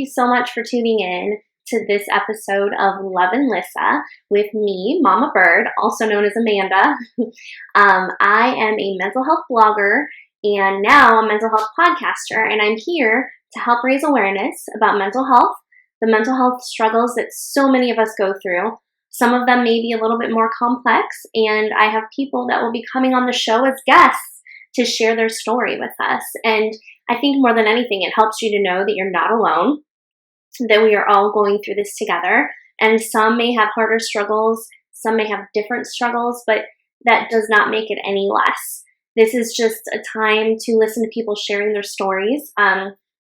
you so much for tuning in to this episode of Lovin Lyssa with me, Mama Bird, also known as Amanda. I am a mental health blogger and now a mental health podcaster, and I'm here to help raise awareness about mental health, the mental health struggles that so many of us go through. Some of them may be a little bit more complex, and I have people that will be coming on the show as guests to share their story with us. And I think more than anything, it helps you to know that you're not alone, that we are all going through this together. And some may have harder struggles, some may have different struggles, but that does not make it any less. This is just a time to listen to people sharing their stories.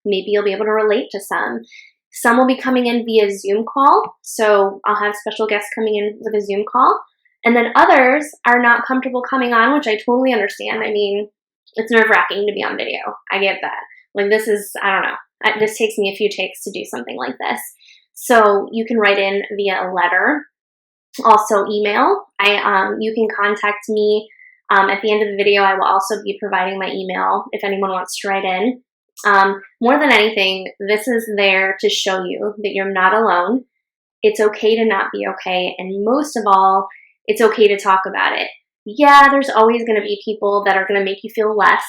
Maybe you'll be able to relate to some. Some will be coming in via Zoom call, so I'll have special guests coming in with a Zoom call. And then others are not comfortable coming on, which I totally understand. I mean, it's nerve-wracking to be on video. I get that. Like, this is, I don't know. This takes me a few takes to do something like this. So you can write in via a letter, also email. You can contact me at the end of the video. I will also be providing my email if anyone wants to write in. More than anything, this is there to show you that you're not alone. It's okay to not be okay. And most of all, it's okay to talk about it. Yeah, there's always going to be people that are going to make you feel less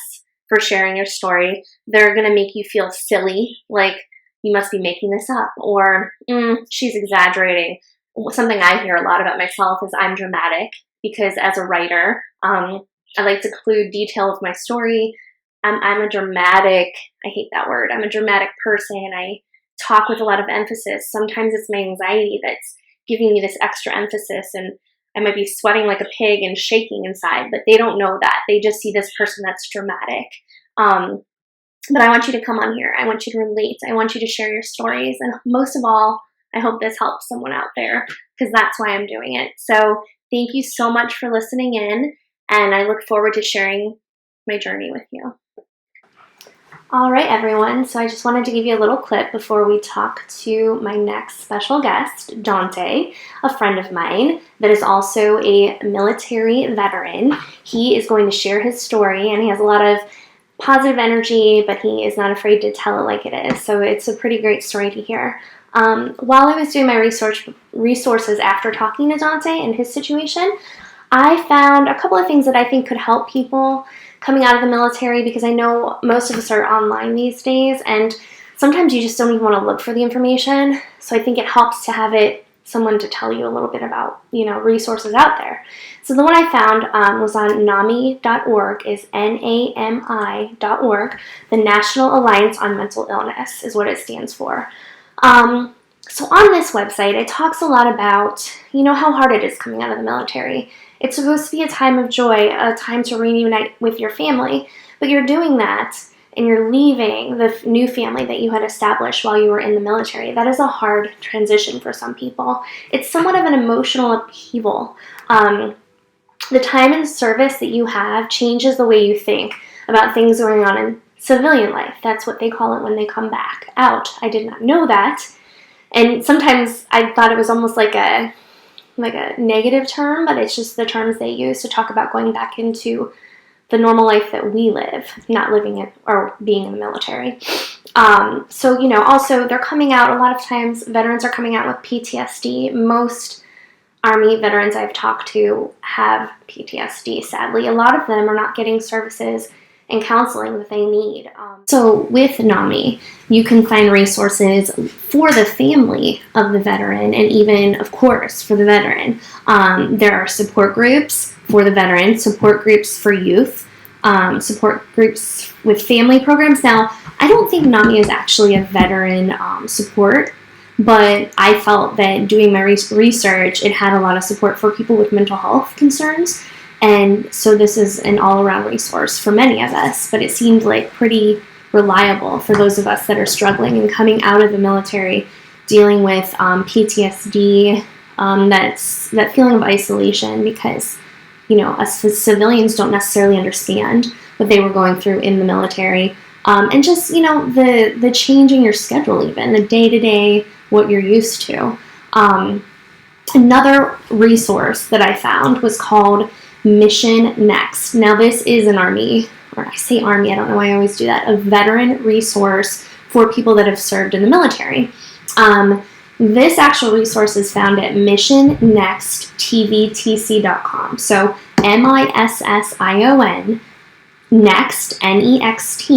for sharing your story. They're going to make you feel silly, like you must be making this up, or she's exaggerating. Something I hear a lot about myself is I'm dramatic, because as a writer, I like to include detail of my story. I'm a dramatic, I hate that word, I'm a dramatic person. I talk with a lot of emphasis. Sometimes it's my anxiety that's giving me this extra emphasis, and I might be sweating like a pig and shaking inside, but they don't know that. They just see this person that's dramatic. But I want you to come on here. I want you to relate. I want you to share your stories. And most of all, I hope this helps someone out there, because that's why I'm doing it. So thank you so much for listening in, and I look forward to sharing my journey with you. All right, everyone. So I just wanted to give you a little clip before we talk to my next special guest, Dante, a friend of mine that is also a military veteran. He is going to share his story, and he has a lot of positive energy, but he is not afraid to tell it like it is. So it's a pretty great story to hear. While I was doing my resources after talking to Dante and his situation, I found a couple of things that I think could help people coming out of the military, because I know most of us are online these days, and sometimes you just don't even want to look for the information. So I think it helps to have someone to tell you a little bit about, resources out there. So the one I found was on NAMI.org, is NAMI.org. The National Alliance on Mental Illness is what it stands for. So on this website, it talks a lot about, how hard it is coming out of the military. It's supposed to be a time of joy, a time to reunite with your family, but you're doing that and you're leaving the new family that you had established while you were in the military. That is a hard transition for some people. It's somewhat of an emotional upheaval. The time in service that you have changes the way you think about things going on in civilian life. That's what they call it when they come back out. I did not know that. And sometimes I thought it was almost like a negative term, but it's just the terms they use to talk about going back into the normal life that we live, not living it or being in the military. So, also they're coming out, a lot of times veterans are coming out with PTSD. Most Army veterans I've talked to have PTSD, sadly. A lot of them are not getting services and counseling that they need. So with NAMI, you can find resources for the family of the veteran, and even, of course, for the veteran. There are support groups for the veteran, support groups for youth, support groups with family programs. Now, I don't think NAMI is actually a veteran support, but I felt that doing my research, it had a lot of support for people with mental health concerns. And so this is an all-around resource for many of us, but it seemed like pretty reliable for those of us that are struggling and coming out of the military, dealing with PTSD, that feeling of isolation, because, us as civilians don't necessarily understand what they were going through in the military. And just, the changing your schedule, even the day-to-day, what you're used to. Another resource that I found was called Mission Next. Now this is an Army, or I say Army, I don't know why I always do that, a veteran resource for people that have served in the military. This actual resource is found at missionnexttvtc.com. So MISSION next, NEXT,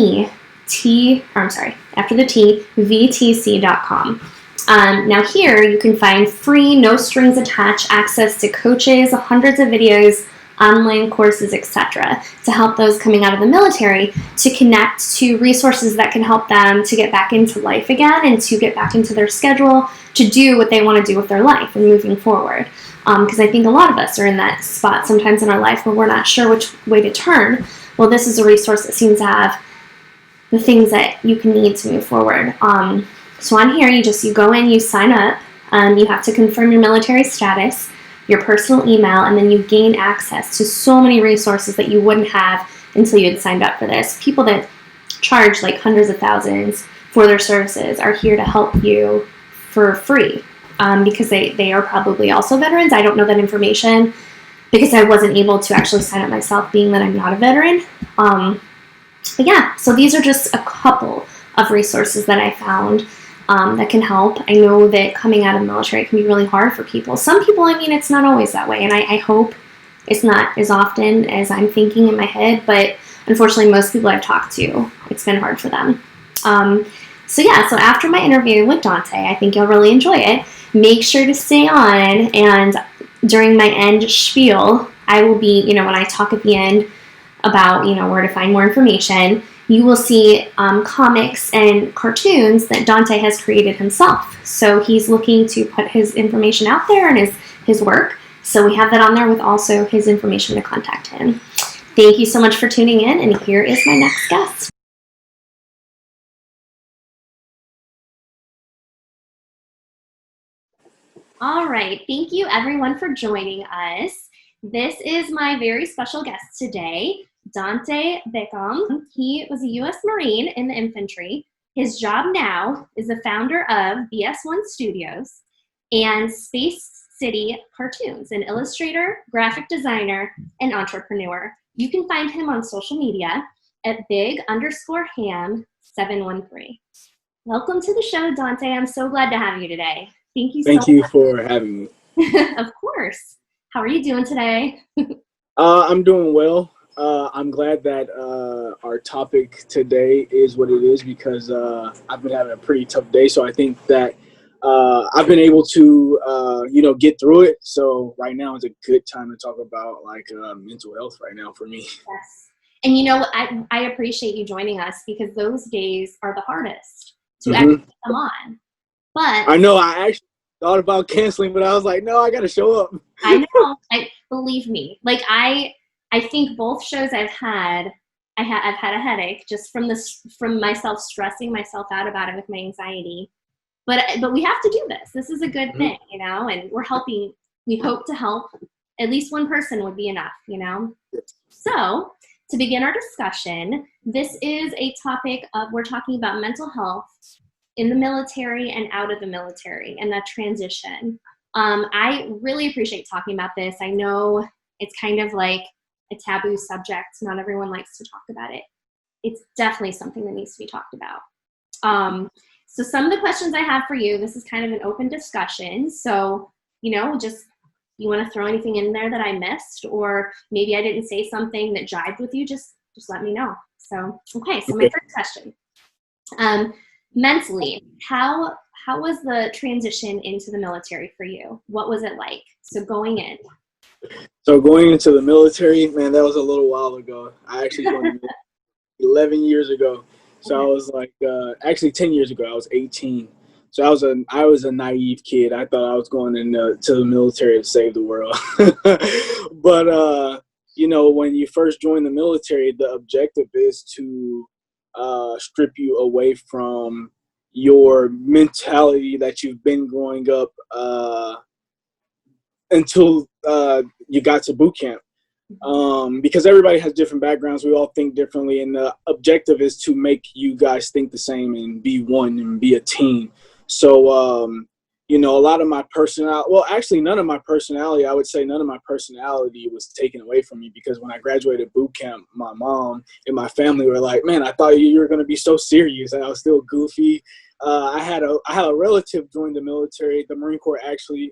after the T, VTC.com. Now here you can find free, no strings attached access to coaches, hundreds of videos, online courses, etc. to help those coming out of the military to connect to resources that can help them to get back into life again and to get back into their schedule to do what they want to do with their life and moving forward. Because I think a lot of us are in that spot sometimes in our life where we're not sure which way to turn. Well, this is a resource that seems to have the things that you can need to move forward. So on here, you go in, you sign up, you have to confirm your military status, your personal email, and then you gain access to so many resources that you wouldn't have until you had signed up for this. People that charge like hundreds of thousands for their services are here to help you for free because they are probably also veterans. I don't know that information because I wasn't able to actually sign up myself, being that I'm not a veteran. But yeah, so these are just a couple of resources that I found that can help. I know that coming out of the military can be really hard for people. Some people, I mean, it's not always that way, and I hope it's not as often as I'm thinking in my head, but unfortunately most people I've talked to, it's been hard for them. So after my interview with Dante, I think you'll really enjoy it. Make sure to stay on, and during my end spiel, I will be, when I talk at the end about, where to find more information, you will see comics and cartoons that Dante has created himself. So he's looking to put his information out there and his work. So we have that on there with also his information to contact him. Thank you so much for tuning in, and here is my next guest. All right, thank you everyone for joining us. This is my very special guest today, Dante Beckham. He was a U.S. Marine in the infantry. His job now is the founder of BS1 Studios and Space City Cartoons, an illustrator, graphic designer, and entrepreneur. You can find him on social media at big_ham713. Welcome to the show, Dante. I'm so glad to have you today. Thank you so much. Thank you for having me. Of course. How are you doing today? I'm doing well. I'm glad that our topic today is what it is because I've been having a pretty tough day. So I think that I've been able to, get through it. So right now is a good time to talk about mental health right now for me. Yes. And I appreciate you joining us because those days are the hardest to actually come on. But I know I actually thought about canceling, but I was like, no, I got to show up. I know. Believe me. I think both shows I've had a headache just from myself stressing myself out about it with my anxiety. But we have to do this. This is a good thing, and we're helping. We hope to help. At least one person would be enough, So to begin our discussion, this is a topic we're talking about mental health in the military and out of the military and that transition. I really appreciate talking about this. I know it's kind of like a taboo subject. Not everyone likes to talk about it. It's definitely something that needs to be talked about. So some of the questions I have for you, this is kind of an open discussion. So, just you want to throw anything in there that I missed, or maybe I didn't say something that jived with you, just let me know. So, okay, so my first question. Mentally, how was the transition into the military for you? What was it like? So going in. So going into the military, man, that was a little while ago. I actually joined 11 years ago. So I was actually 10 years ago, I was 18. So I was a naive kid. I thought I was going to the military to save the world. But, when you first join the military, the objective is to strip you away from your mentality that you've been growing up until you got to boot camp. Because everybody has different backgrounds. We all think differently. And the objective is to make you guys think the same and be one and be a team. So, a lot of my personality, well, actually none of my personality, I would say none of my personality was taken away from me, because when I graduated boot camp, my mom and my family were like, man, I thought you were going to be so serious. And I was still goofy. I had a relative join the military, the Marine Corps, actually,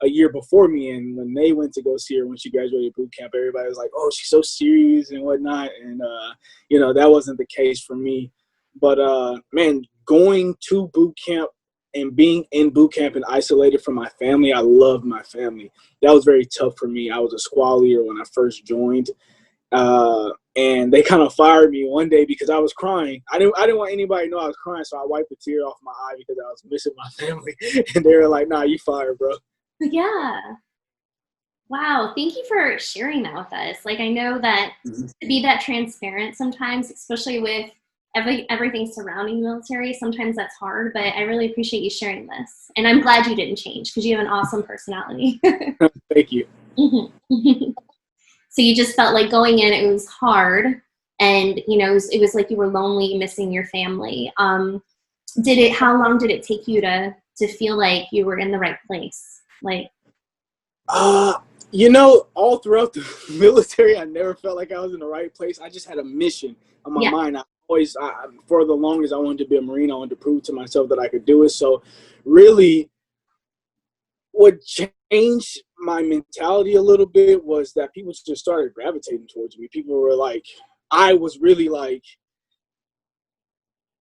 a year before me. And when they went to go see her when she graduated boot camp, everybody was like, oh, she's so serious and whatnot. And, that wasn't the case for me. But, man, going to boot camp and being in boot camp and isolated from my family, I loved my family. That was very tough for me. I was a squad leader when I first joined. And they kind of fired me one day because I was crying. I didn't want anybody to know I was crying, so I wiped a tear off my eye because I was missing my family. And they were like, nah, you fired, bro. Yeah. Wow. Thank you for sharing that with us. Like, I know that to be that transparent sometimes, especially with everything surrounding the military, sometimes that's hard, but I really appreciate you sharing this. And I'm glad you didn't change, because you have an awesome personality. Thank you. So you just felt like going in, it was hard, and it was like you were lonely, missing your family. How long did it take you to feel like you were in the right place? Like, all throughout the military, I never felt like I was in the right place. I just had a mission on my mind. For the longest, I wanted to be a Marine. I wanted to prove to myself that I could do it. So really, what changed my mentality a little bit was that people just started gravitating towards me. People were like, I was really like,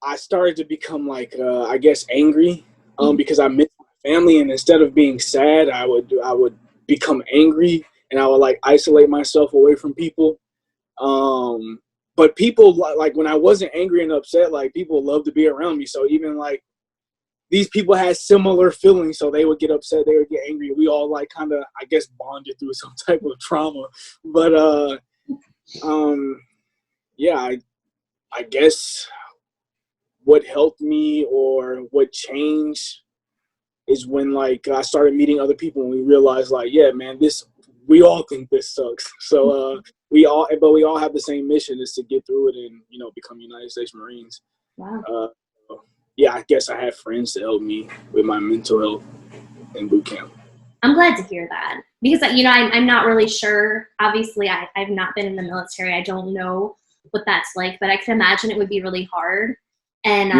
I started to become like, I guess, angry, because I missed my family, and instead of being sad, I would become angry, and I would like isolate myself away from people. But people, like, when I wasn't angry and upset, like, people loved to be around me. So even like these people had similar feelings, so they would get upset, they would get angry. We all like kind of, I guess, bonded through some type of trauma. But yeah, I guess what helped me or what changed is when like I started meeting other people, and we realized like, yeah, man, we all think this sucks. So we all have the same mission, is to get through it and become United States Marines. wow. Yeah, I guess I had friends to help me with my mental health in boot camp. I'm glad to hear that, because I'm not really sure. Obviously, I've not been in the military. I don't know what that's like, but I can imagine it would be really hard. And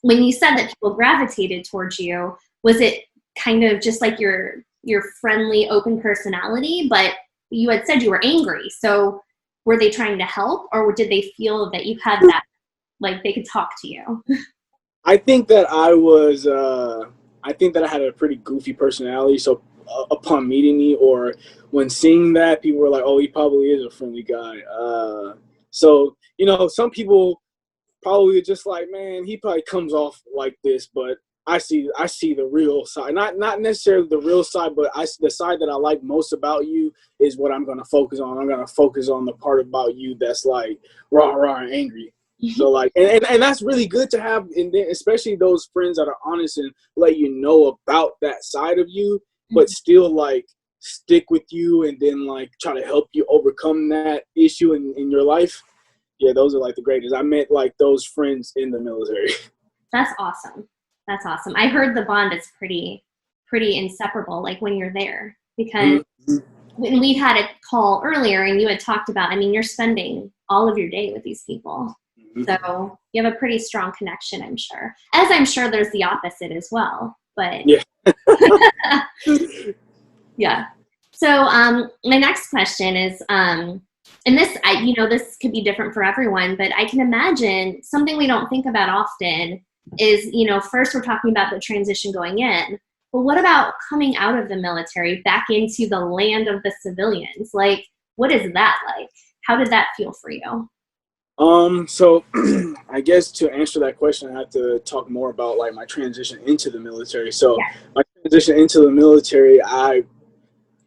when you said that people gravitated towards you, was it kind of just like your friendly, open personality? But you had said you were angry, so were they trying to help, or did they feel that you had that, like, they could talk to you? I think that I was. I think that I had a pretty goofy personality. So upon meeting me, or when seeing that, people were like, "Oh, he probably is a friendly guy." So some people probably just like, man, he probably comes off like this, but I see the real side. Not necessarily the real side, but the side that I like most about you is what I'm going to focus on. I'm going to focus on the part about you that's like rah rah and angry. So like, and that's really good to have, and then especially those friends that are honest and let you know about that side of you, but still like stick with you and then like try to help you overcome that issue in your life. Yeah, those are like the greatest. I met like those friends in the military. That's awesome. That's awesome. I heard the bond is pretty inseparable, like when you're there, because when we had a call earlier and you had talked about, you're spending all of your day with these people. So you have a pretty strong connection, I'm sure. As I'm sure there's the opposite as well, but yeah. yeah. So my next question is, and this, this could be different for everyone, but I can imagine something we don't think about often is, first we're talking about the transition going in, but what about coming out of the military back into the land of the civilians? Like, what is that like? How did that feel for you? So I guess to answer that question, I have to talk more about like my transition into the military. So my transition into the military, I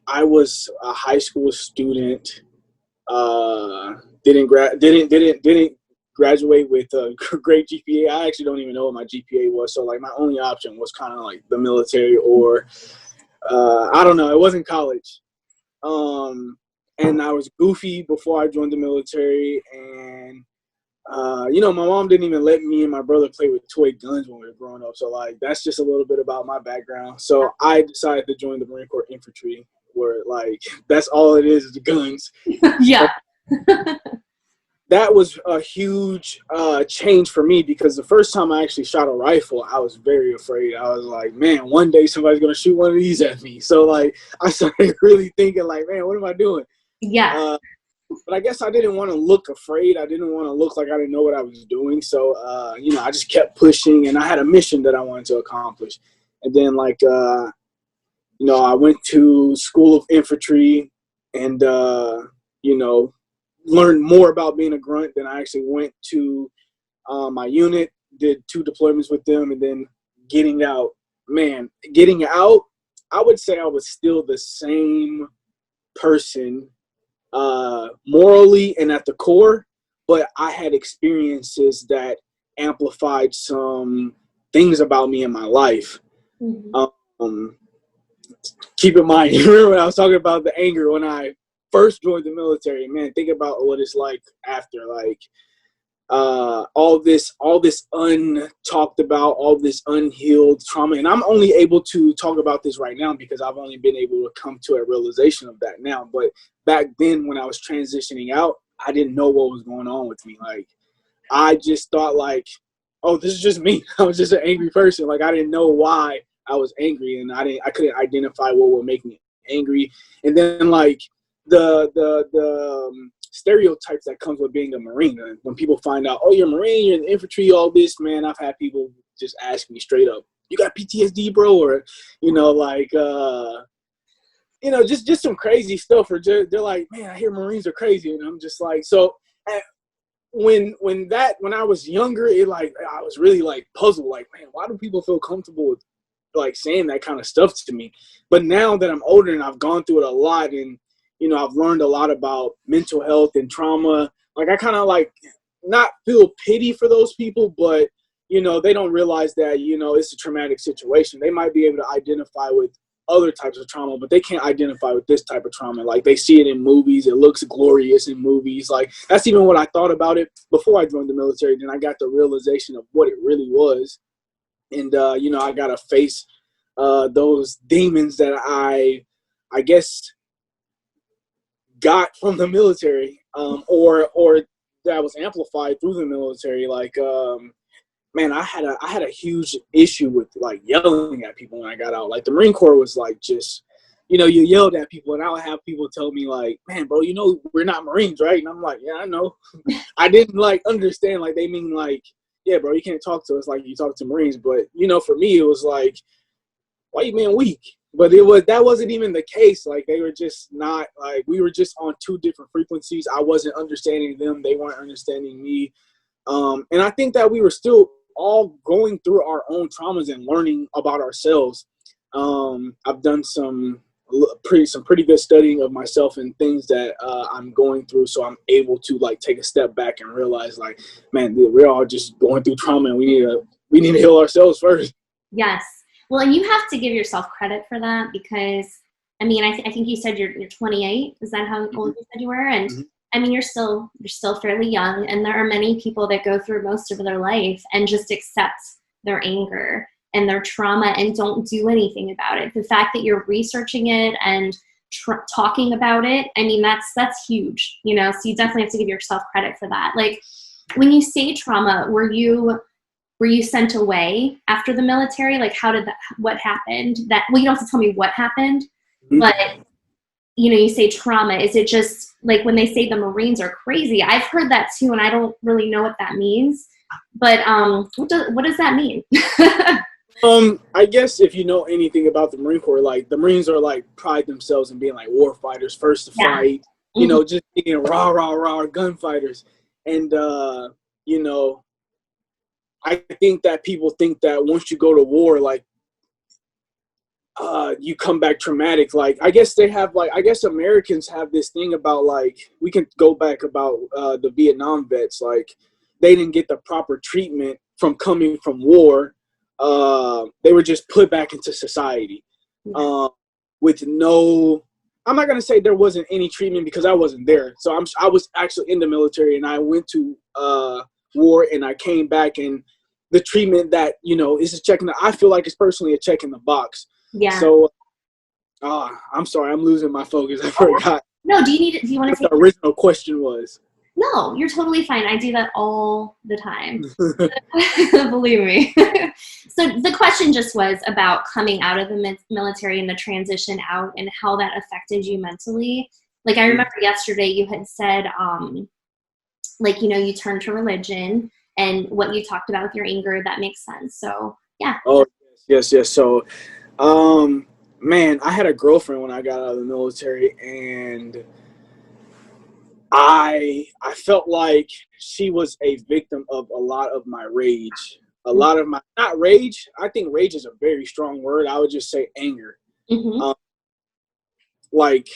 was a high school student. Didn't graduate with a great GPA. I actually don't even know what my GPA was. So like my only option was kind of like the military, or I don't know. It wasn't college. And I was goofy before I joined the military, and my mom didn't even let me and my brother play with toy guns when we were growing up. So, like, that's just a little bit about my background. So I decided to join the Marine Corps infantry, where, like, that's all it is the guns. Yeah. That was a huge change for me, because the first time I actually shot a rifle, I was very afraid. I was like, man, one day somebody's going to shoot one of these at me. So, like, I started really thinking, like, man, what am I doing? Yeah. But I guess I didn't want to look afraid. I didn't want to look like I didn't know what I was doing. So, I just kept pushing, and I had a mission that I wanted to accomplish. And then, like, I went to School of Infantry and, learned more about being a grunt. Then I actually went to my unit, did 2 deployments with them, and then getting out. Man, getting out, I would say I was still the same person morally and at the core, but I had experiences that amplified some things about me in my life. Um, keep in mind, you remember when I was talking about the anger when I first joined the military? Man, think about what it's like after, like, all this untalked about, all this unhealed trauma. And I'm only able to talk about this right now because I've only been able to come to a realization of that now. But back then, when I was transitioning out, I didn't know what was going on with me. Like, I just thought, like, oh, this is just me. I was just an angry person. Like, I didn't know why I was angry, and I couldn't identify what would make me angry. And then, like, the stereotypes that comes with being a Marine. And when people find out, oh, you're a Marine, you're in the infantry, all this, man, I've had people just ask me straight up, you got PTSD, bro? Or, just some crazy stuff. Or they're like, man, I hear Marines are crazy. And I'm just like, so when I was younger, I was really like puzzled, like, man, why do people feel comfortable with like saying that kind of stuff to me? But now that I'm older and I've gone through it a lot, and I've learned a lot about mental health and trauma. Like, I kind of like not feel pity for those people, but, they don't realize that, it's a traumatic situation. They might be able to identify with other types of trauma, but they can't identify with this type of trauma. Like, they see it in movies. It looks glorious in movies. Like, that's even what I thought about it before I joined the military. Then I got the realization of what it really was. And, I got to face those demons that I guess got from the military, or that was amplified through the military. Like, man, I had a huge issue with like yelling at people when I got out. Like, the Marine Corps was like, just, you yelled at people, and I would have people tell me like, man, bro, we're not Marines, right? And I'm like, yeah, I know. I didn't like understand, like, they mean like, yeah, bro, you can't talk to us like you talk to Marines. But, for me, it was like, why you being weak? But that wasn't even the case. Like, they were just not, like, we were just on 2 different frequencies. I wasn't understanding them. They weren't understanding me. And I think that we were still all going through our own traumas and learning about ourselves. I've done some pretty good studying of myself and things that I'm going through, so I'm able to like take a step back and realize, like, man, we're all just going through trauma, and we need to heal ourselves first. Yes. Well, and you have to give yourself credit for that, because, I mean, I think you said you're 28. Is that how old you said you were? And I mean, you're still fairly young, and there are many people that go through most of their life and just accept their anger and their trauma and don't do anything about it. The fact that you're researching it and talking about it, I mean, that's huge, so you definitely have to give yourself credit for that. Like, when you say trauma, were you sent away after the military? Like, what happened? Well, you don't have to tell me what happened, but you say trauma. Is it just like when they say the Marines are crazy? I've heard that too, and I don't really know what that means. But what does that mean? I guess if you know anything about the Marine Corps, like, the Marines are like pride themselves in being like war fighters, first to fight, just being rah gunfighters. And I think that people think that once you go to war, like, you come back traumatic. Like, I guess Americans have this thing about, like, we can go back about the Vietnam vets. Like, they didn't get the proper treatment from coming from war. They were just put back into society with no I'm not gonna say there wasn't any treatment because I wasn't there. So I was actually in the military, and I went to war, and I came back, and the treatment that is just checking. I feel like it's personally a check in the box. Yeah. So I'm sorry, I'm losing my focus. I forgot. No, do you want to What take the original question was? No, you're totally fine. I do that all the time. Believe me. So the question just was about coming out of the military and the transition out and how that affected you mentally. Like I remember yesterday you had said, you turned to religion and what you talked about with your anger, that makes sense. So yeah. Oh, yes. So, man, I had a girlfriend when I got out of the military, and I felt like she was a victim of a lot of my rage. A lot of my, not rage. I think rage is a very strong word. I would just say anger. Mm-hmm. Like,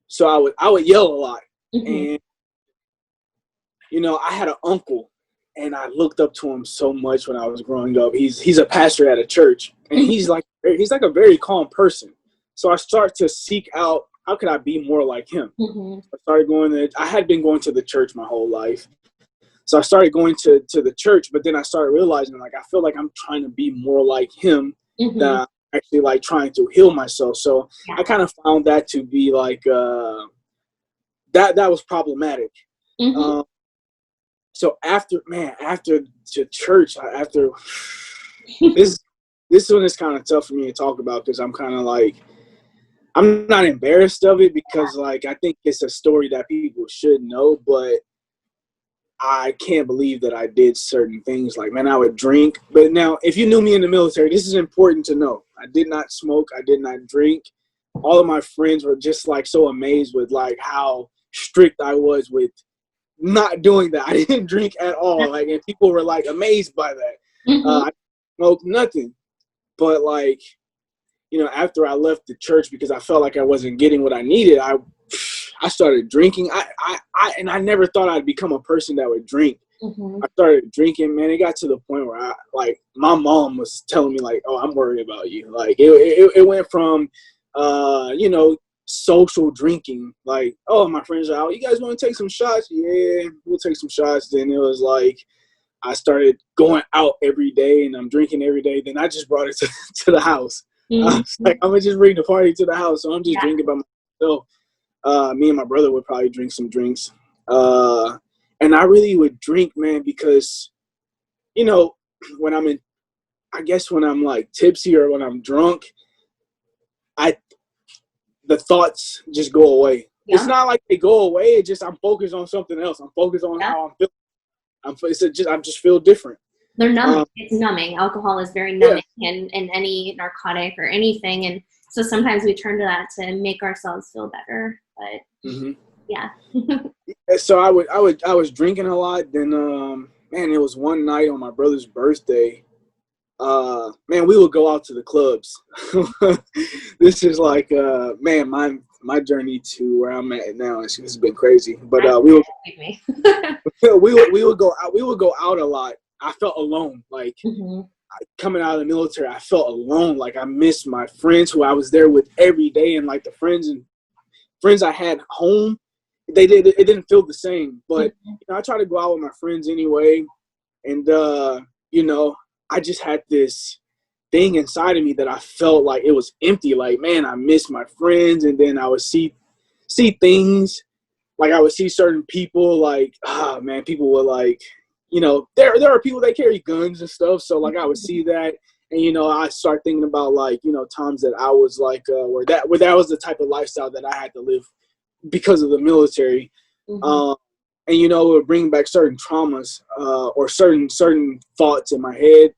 so I would yell a lot, Mm-hmm. and I had an uncle, and I looked up to him so much when I was growing up. He's a pastor at a church, and he's like a very calm person. So I start to seek out, how could I be more like him? Mm-hmm. I started I had been going to the church my whole life. So I started going to the church, but then I started realizing, like, I feel like I'm trying to be more like him than Mm-hmm. I'm actually like trying to heal myself. So Yeah. I kind of found that to be like, that was problematic. Mm-hmm. So after the church, after this, this one is kind of tough for me to talk about because I'm kind of like, I'm not embarrassed of it because like, I think it's a story that people should know, but I can't believe that I did certain things. Like, man, I would drink. But now, if you knew me in the military, this is important to know. I did not smoke. I did not drink. All of my friends were just like so amazed with like how strict I was with not doing that. I didn't drink at all. Like, and people were like amazed by that. Mm-hmm. I smoked nothing. But like, after I left the church because I felt like I wasn't getting what I needed, I started drinking. And I never thought I'd become a person that would drink. Mm-hmm. I started drinking, man. It got to the point where my mom was telling me like, "Oh, I'm worried about you." Like it went from, social drinking. Like, oh, my friends are out. You guys want to take some shots? Yeah, we'll take some shots. Then it was like I started going out every day, and I'm drinking every day. Then I just brought it to the house. I was like, I'm gonna just bring the party to the house, so I'm just drinking by myself. Me and my brother would probably drink some drinks. And I really would drink, man, because, when when I'm like tipsy or when I'm drunk, the thoughts just go away. Yeah. It's not like they go away. It's just I'm focused on something else. I'm focused on how I'm feeling. I just feel different. They're numbing. It's numbing. Alcohol is very numbing, and any narcotic or anything. And so sometimes we turn to that to make ourselves feel better. But yeah. So I was drinking a lot. Then man, it was one night on my brother's birthday. Man, we would go out to the clubs. This is like man, my journey to where I'm at now has been crazy. But we would go out. We would go out a lot. I felt alone. Like coming out of the military, I felt alone. Like I missed my friends who I was there with every day, and like the friends I had home, it didn't feel the same. But I try to go out with my friends anyway, and I just had this thing inside of me that I felt like it was empty. Like, man, I miss my friends, and then I would see things. Like I would see certain people, like, man, people were like, there are people that carry guns and stuff. So like I would see that, and I start thinking about like, times that I was like, where that was the type of lifestyle that I had to live because of the military. And it would bring back certain traumas or certain thoughts in my head,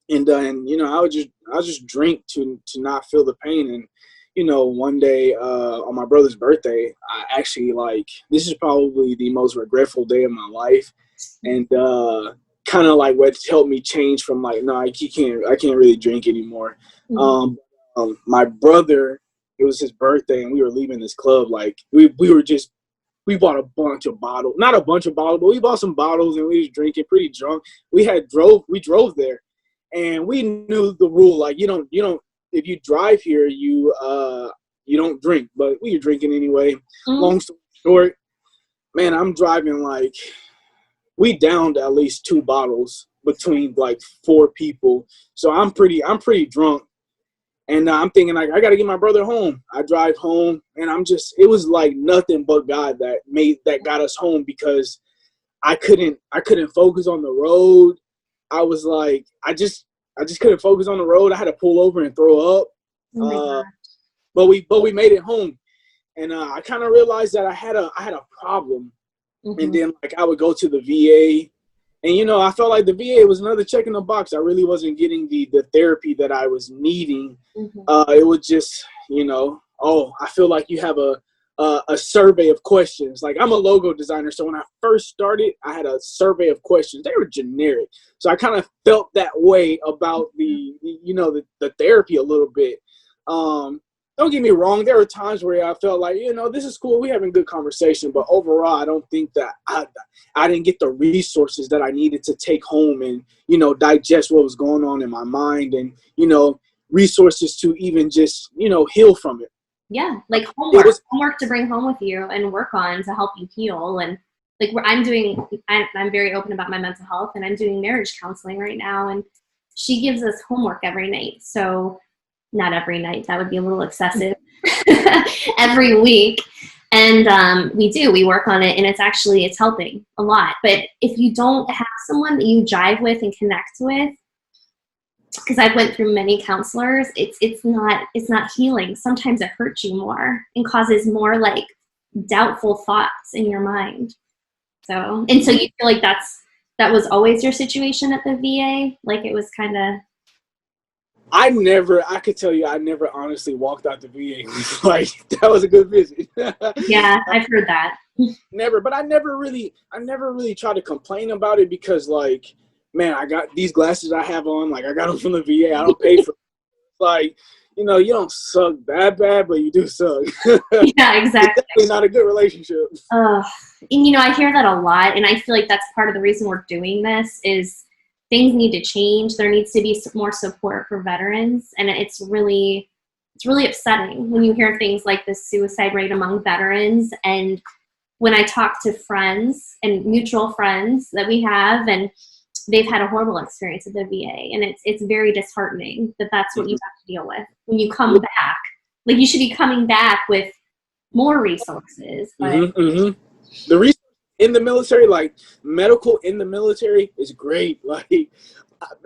and I would just drink to not feel the pain. And one day on my brother's birthday, I actually, like, this is probably the most regretful day of my life, and kind of like what helped me change from like, no, I can't really drink anymore. My brother, it was his birthday, and we were leaving this club. Like we bought a bunch of bottles, not a bunch of bottles, but we bought some bottles, and we was drinking pretty drunk. We drove there, and we knew the rule. Like, you don't, if you drive here, you you don't drink, but we were drinking anyway. Mm-hmm. Long story short, man, I'm driving like, we downed at least 2 bottles between like 4 people. So I'm pretty drunk. And I'm thinking, like, I got to get my brother home. I drive home, and it was like nothing but God that got us home, because I couldn't focus on the road. I was like, I just couldn't focus on the road. I had to pull over and throw up. Oh But we made it home, and I kind of realized that I had a problem. mm-hmm. And then like I would go to the VA. And, I felt like the VA was another check in the box. I really wasn't getting the therapy that I was needing. Mm-hmm. It was just, I feel like you have a survey of questions. Like, I'm a logo designer. So when I first started, I had a survey of questions. They were generic. So I kind of felt that way about the therapy a little bit. Don't get me wrong. There were times where I felt like, this is cool. We're having good conversation. But overall, I don't think that I didn't get the resources that I needed to take home and, digest what was going on in my mind, and, resources to even just, heal from it. Yeah, like homework to bring home with you and work on to help you heal. And like I'm very open about my mental health, and I'm doing marriage counseling right now. And she gives us homework every night. So not every night, that would be a little excessive. Every week. And we work on it, and it's helping a lot. But if you don't have someone that you jive with and connect with, because I've went through many counselors, it's not healing. Sometimes it hurts you more and causes more like doubtful thoughts in your mind. So you feel like that was always your situation at the VA? Like it was kind of... I could tell you, I never honestly walked out the VA like that was a good visit. Yeah, I've heard that. Never, but I never really tried to complain about it, because like, man, I got these glasses I have on, like I got them from the VA. I don't pay for like, you don't suck that bad, but you do suck. Yeah, exactly. It's definitely not a good relationship. And I hear that a lot, and I feel like that's part of the reason we're doing this is things need to change. There needs to be more support for veterans, and it's really upsetting when you hear things like the suicide rate among veterans. And when I talk to friends and mutual friends that we have, and they've had a horrible experience at the VA, and it's very disheartening that that's what you have to deal with when you come back. Like, you should be coming back with more resources. But the resources in the military, like medical in the military, is great. Like,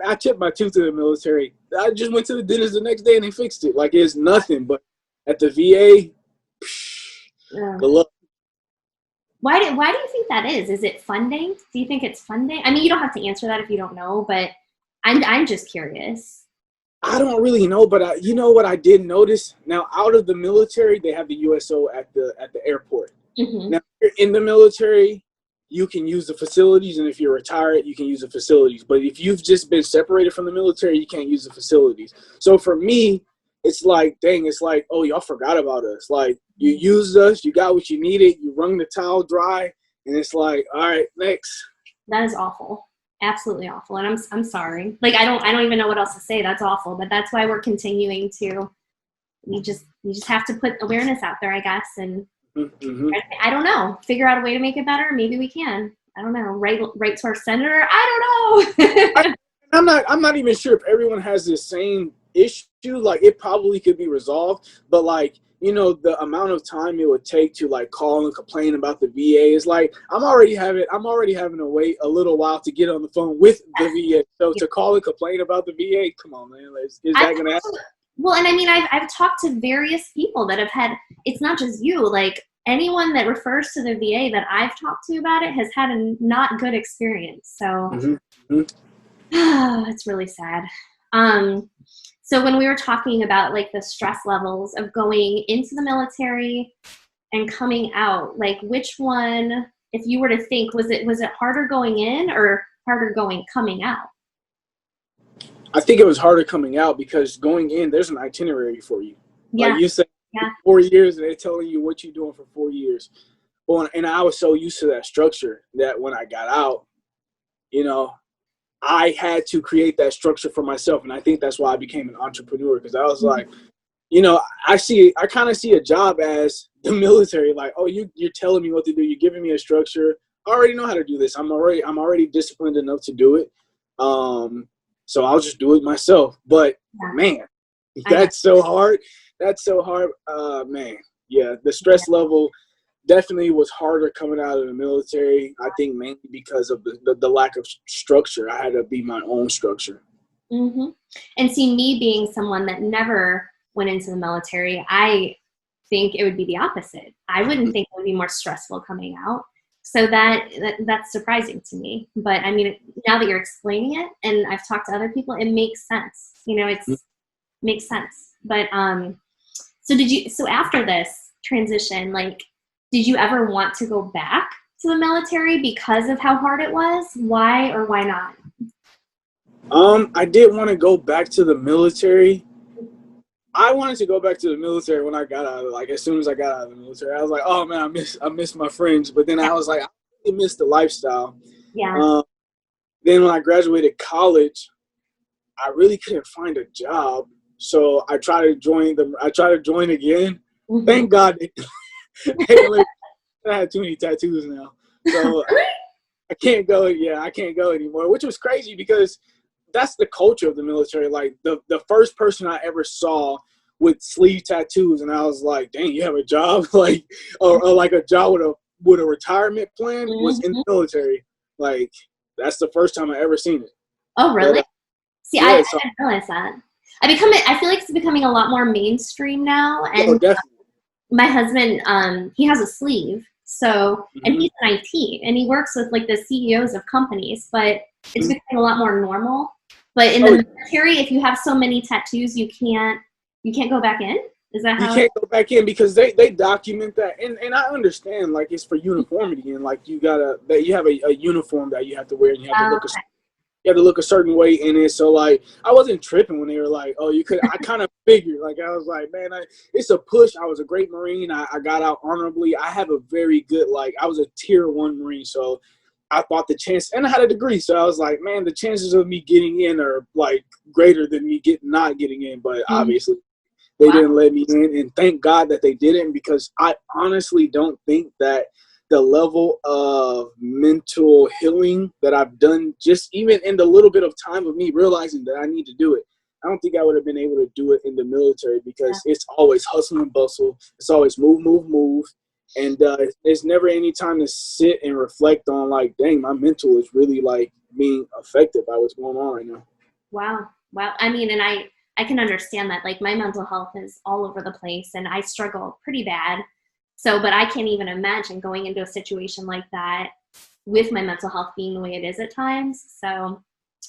I chipped my tooth in the military. I just went to the dentist the next day and they fixed it. Like, it's nothing. But at the VA, good luck. Why do you think that is? Is it funding? Do you think it's funding? I mean, you don't have to answer that if you don't know, but I'm just curious. I don't really know, but you know what I did notice? Now, out of the military, they have the USO at the airport. Mm-hmm. Now, if you're in the military, you can use the facilities, and if you're retired, you can use the facilities. But if you've just been separated from the military, you can't use the facilities. So for me, it's like, dang, it's like, oh, y'all forgot about us. Like, you used us, you got what you needed, you wrung the towel dry, and it's like, all right, next. That is awful. Absolutely awful. And I'm sorry. Like, I don't even know what else to say. That's awful. But that's why we're continuing to, you just have to put awareness out there, I guess. And mm-hmm. I don't know, figure out a way to make it better. Maybe we can. I don't know. Write to our senator. I don't know. I'm not even sure if everyone has the same issue. Like, it probably could be resolved, but like, the amount of time it would take to like call and complain about the VA is like, I'm already having to wait a little while to get on the phone with the VA. So to call and complain about the VA, come on, man, is that gonna happen? Well, and I mean, I've talked to various people that have had, it's not just you, like anyone that refers to the VA that I've talked to about it has had a not good experience. So it's really sad. So when we were talking about like the stress levels of going into the military and coming out, like which one, if you were to think, was it harder going in or harder coming out? I think it was harder coming out, because going in, there's an itinerary for you. Yeah. Like you said, 4 years, and they're telling you what you're doing for 4 years. Well, and I was so used to that structure that when I got out, I had to create that structure for myself. And I think that's why I became an entrepreneur, because I was like, you know, I kind of see a job as the military. Like, oh, you're telling me what to do. You're giving me a structure. I already know how to do this. I'm already disciplined enough to do it. So I'll just do it myself. But Yeah, man, I know. that's so hard. That's so hard. Man, yeah, the stress level definitely was harder coming out of the military. I think mainly because of the lack of structure. I had to be my own structure. Hmm. And see, me being someone that never went into the military, I think it would be the opposite. I wouldn't think it would be more stressful coming out. So that's surprising to me. But I mean, now that you're explaining it, and I've talked to other people, it makes sense. You know, it's makes sense. But so did you? So after this transition, like, did you ever want to go back to the military because of how hard it was? Why or why not? I did want to go back to the military. I wanted to go back to the military when I got out of like as soon as I got out of the military. I was like, oh man, I miss my friends. But then Yeah. I was like, I really miss the lifestyle. Yeah. Um, then when I graduated college, I really couldn't find a job. So I tried to join again. Hmm. Thank God they let I had too many tattoos now. So Really? I can't go. Yeah, I can't go anymore, which was crazy because that's the culture of the military. Like the first person I ever saw with sleeve tattoos, and I was like, "Dang, you have a job?" Like, or like a job with a retirement plan was in Hmm. the military. Like, that's the first time I ever seen it. Oh, But really? See, I yeah, so didn't realize that. I feel like it's becoming a lot more mainstream now. oh, And definitely. my husband, he has a sleeve. So, and Hmm. he's in IT and he works with like the CEOs of companies, but it's Hmm. becoming a lot more normal. But in Oh, the military, if you have so many tattoos, you can't go back in. Is that you how? can't go back in because they document that, and I understand like it's for uniformity and like you have a uniform that you have to wear and Okay. you have to look a certain way in it. So like I wasn't tripping when they were like, oh, you could. I kind of figured like I was like, man, it's a push. I was a great Marine. I got out honorably. I have a very good like I was a tier 1 Marine, so I thought the chance, and I had a degree, so I was like, man, the chances of me getting in are like greater than me not getting in. But Mhm. obviously, they Wow. didn't let me in, and thank God that they didn't because I honestly don't think that the level of mental healing that I've done, just even in the little bit of time of me realizing that I need to do it, I don't think I would have been able to do it in the military because it's always hustle and bustle. It's always move, move, move. And there's never any time to sit and reflect on like, dang, my mental is really like being affected by what's going on right now. Wow. Wow. I mean, and I can understand that. Like my mental health is all over the place and I struggle pretty bad. So, but I can't even imagine going into a situation like that with my mental health being the way it is at times. So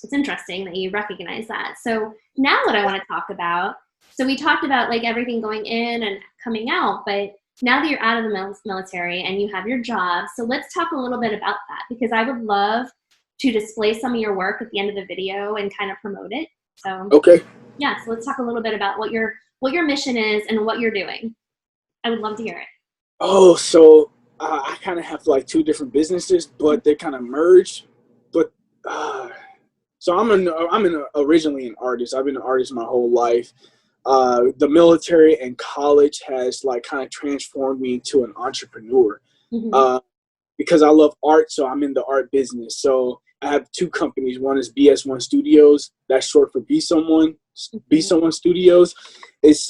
it's interesting that you recognize that. So now what I want to talk about, so we talked about like everything going in and coming out, but now that you're out of the military and you have your job, so let's talk a little bit about that because I would love to display some of your work at the end of the video and kind of promote it. So Okay. yeah, so let's talk a little bit about what your mission is and what you're doing. I would love to hear Oh, so I kind of have like two different businesses, it. but they kind of merged. But uh, so originally an artist. I've been an artist my whole life. The military and college has like kind of transformed me into an entrepreneur. Mm-hmm. Uh, because I love art, so I'm in the art business. So I have two companies. One is BS1 Studios. That's short for Be Someone. Be Mm-hmm. Someone Studios. It's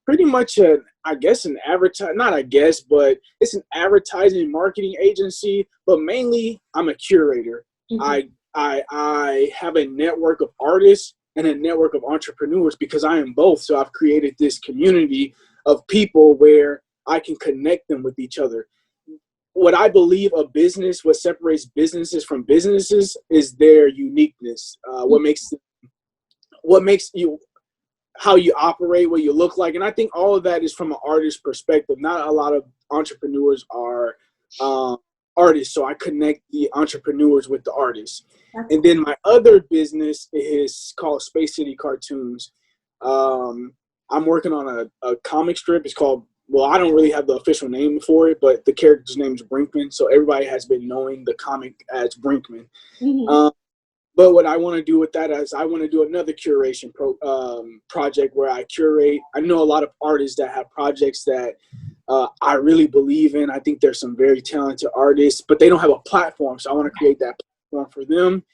pretty much I guess an not I guess, but it's an advertising and marketing agency. But mainly, I'm a curator. Mm-hmm. I have a network of artists and a network of entrepreneurs because I am both. So I've created this community of people where I can connect them with each other. What I believe what separates businesses from businesses is their uniqueness. What makes you how you operate, what you look like, and I think all of that is from an artist perspective. Not a lot of entrepreneurs are um, artists, so I connect the entrepreneurs with the artists. That's And cool. then my other business is called Space City Cartoons. Um, I'm working on a comic strip. It's called, well, I don't really have the official name for it, but the character's name is Brinkman. So everybody has been knowing the comic as Brinkman. Mm-hmm. Um, But what I want to do with that is I want to do another curation project where I curate. I know a lot of artists that have projects that I really believe in. I think there's some very talented artists, but they don't have a platform. So I want to create that platform for them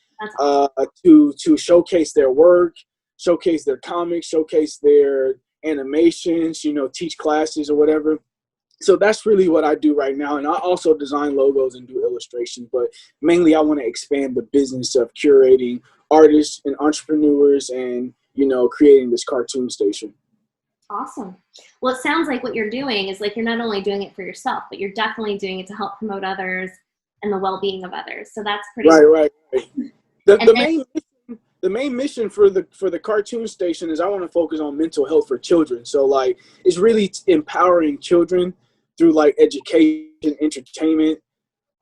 to showcase their work, showcase their comics, showcase their animations, teach classes or whatever. So that's really what I do right now. And I also design logos and do illustrations, but mainly I want to expand the business of curating artists and entrepreneurs and, creating this cartoon station. Awesome. Well, it sounds like what you're doing is like you're not only doing it for yourself, but you're definitely doing it to help promote others and the well-being of others. So that's pretty right. The main mission for the cartoon station is I want to focus on mental health for children. So like it's really empowering children through like education, entertainment.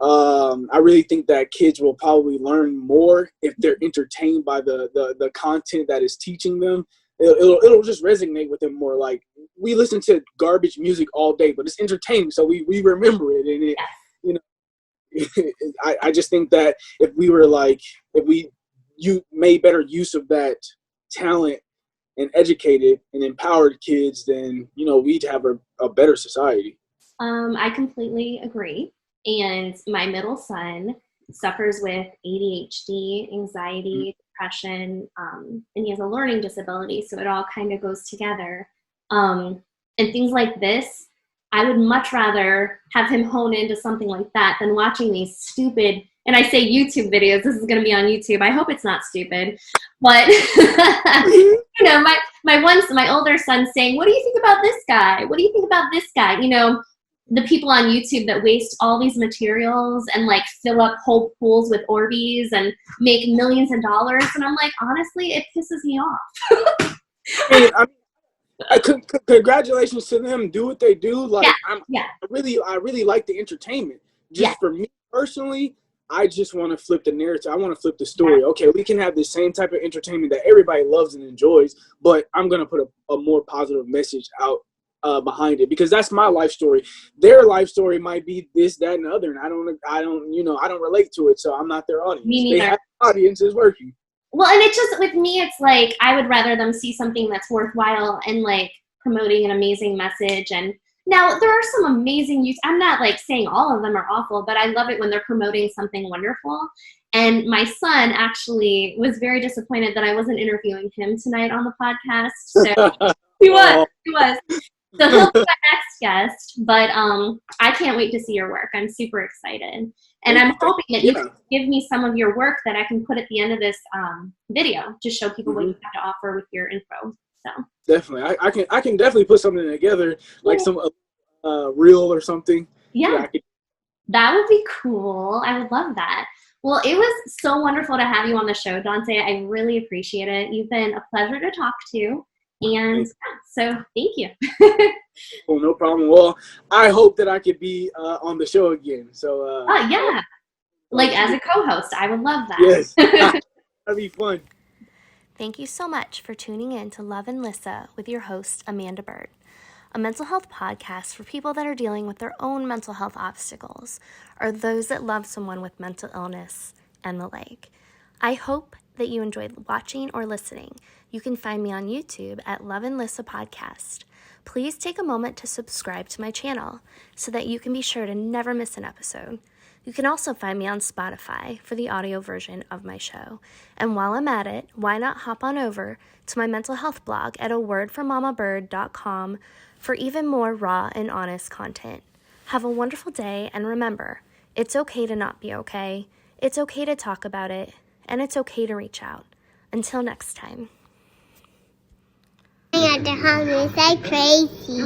I really think that kids will probably learn more if they're entertained by the content that is teaching them. It'll just resonate with them more. Like we listen to garbage music all day, but it's entertaining, so we remember it. And I just think that if you made better use of that talent and educated and empowered kids, then we'd have a better society. I completely agree. And my middle son suffers with ADHD, anxiety, depression, and he has a learning disability. So it all kind of goes together. And things like this, I would much rather have him hone into something like that than watching these stupid, and I say YouTube videos, this is going to be on YouTube. I hope it's not stupid. But, my older son saying, what do you think about this guy? What do you think about this guy? The people on YouTube that waste all these materials and like fill up whole pools with Orbeez and make millions of dollars. And I'm like, honestly, it pisses me off. Congratulations to them. Do what they do. Like I really like the entertainment. Just for me personally, I just want to flip the narrative. I want to flip the story. Okay, we can have the same type of entertainment that everybody loves and enjoys, but I'm gonna put a more positive message out behind it, because that's my life story. Their life story might be this, that, and the other, and I don't relate to it, so I'm not their audience. Me neither. They have audience is working. Well, and it's just with me, it's like I would rather them see something that's worthwhile and like promoting an amazing message. And now there are some amazing I'm not like saying all of them are awful, but I love it when they're promoting something wonderful. And my son actually was very disappointed that I wasn't interviewing him tonight on the podcast. So he was. So he'll be my next guest, but I can't wait to see your work. I'm super excited. And I'm hoping that you can give me some of your work that I can put at the end of this video to show people what you have to offer with your info. So definitely, I can definitely put something together, like some reel or something. That would be cool. I would love that. Well, it was so wonderful to have you on the show, Dante. I really appreciate it. You've been a pleasure to talk to. And so thank you. Well, no problem. Well, I hope that I could be on the show again. So like as a co-host, I would love that. Yes. That'd be fun. Thank you so much for tuning in to Lovin Lyssa with your host, Amanda Bird, a mental health podcast for people that are dealing with their own mental health obstacles or those that love someone with mental illness and the like. I hope that you enjoyed watching or listening. You can find me on YouTube at Lovin Lyssa Podcast. Please take a moment to subscribe to my channel so that you can be sure to never miss an episode. You can also find me on Spotify for the audio version of my show. And while I'm at it, why not hop on over to my mental health blog at awordformamabird.com for even more raw and honest content. Have a wonderful day, and remember, it's okay to not be okay. It's okay to talk about it, and it's okay to reach out. Until next time. I got the hungry, so crazy.